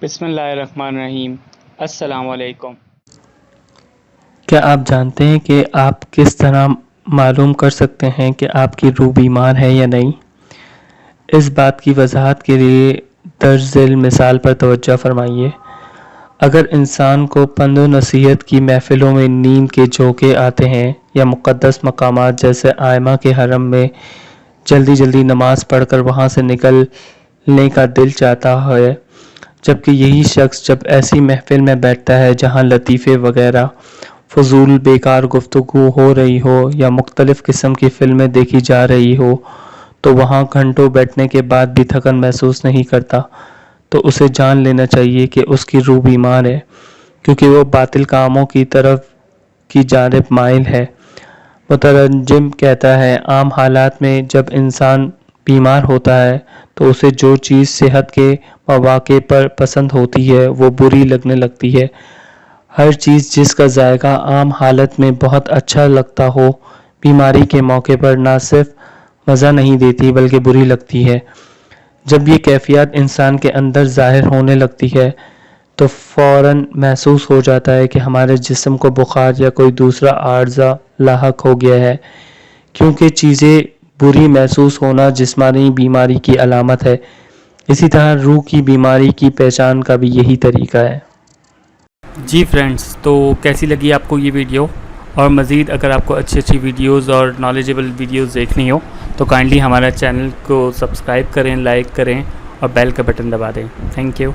بسم اللہ الرحمن الرحیم۔ السلام علیکم۔ کیا آپ جانتے ہیں کہ آپ کس طرح معلوم کر سکتے ہیں کہ آپ کی روح بیمار ہے یا نہیں؟ اس بات کی وضاحت کے لیے درج ذیل مثال پر توجہ فرمائیے۔ اگر انسان کو پند و نصیحت کی محفلوں میں نیند کے جھونکے آتے ہیں یا مقدس مقامات جیسے ائمہ کے حرم میں جلدی جلدی نماز پڑھ کر وہاں سے نکلنے کا دل چاہتا ہے، جبکہ یہی شخص جب ایسی محفل میں بیٹھتا ہے جہاں لطیفے وغیرہ فضول بیکار گفتگو ہو رہی ہو یا مختلف قسم کی فلمیں دیکھی جا رہی ہو، تو وہاں گھنٹوں بیٹھنے کے بعد بھی تھکن محسوس نہیں کرتا، تو اسے جان لینا چاہیے کہ اس کی روح بیمار ہے، کیونکہ وہ باطل کاموں کی جانب مائل ہے۔ مترجم کہتا ہے، عام حالات میں جب انسان بیمار ہوتا ہے تو اسے جو چیز صحت کے مواقع پر پسند ہوتی ہے وہ بری لگنے لگتی ہے۔ ہر چیز جس کا ذائقہ عام حالت میں بہت اچھا لگتا ہو، بیماری کے موقع پر نہ صرف مزہ نہیں دیتی بلکہ بری لگتی ہے۔ جب یہ کیفیت انسان کے اندر ظاہر ہونے لگتی ہے تو فوراً محسوس ہو جاتا ہے کہ ہمارے جسم کو بخار یا کوئی دوسرا عارضہ لاحق ہو گیا ہے، کیونکہ چیزیں بری محسوس ہونا جسمانی بیماری کی علامت ہے۔ اسی طرح روح کی بیماری کی پہچان کا بھی یہی طریقہ ہے۔ جی فرینڈز، تو کیسی لگی آپ کو یہ ویڈیو؟ اور مزید اگر آپ کو اچھی ویڈیوز اور نالجیبل ویڈیوز دیکھنی ہو تو کائنڈلی ہمارا چینل کو سبسکرائب کریں، لائک کریں اور بیل کا بٹن دبا دیں۔ Thank you.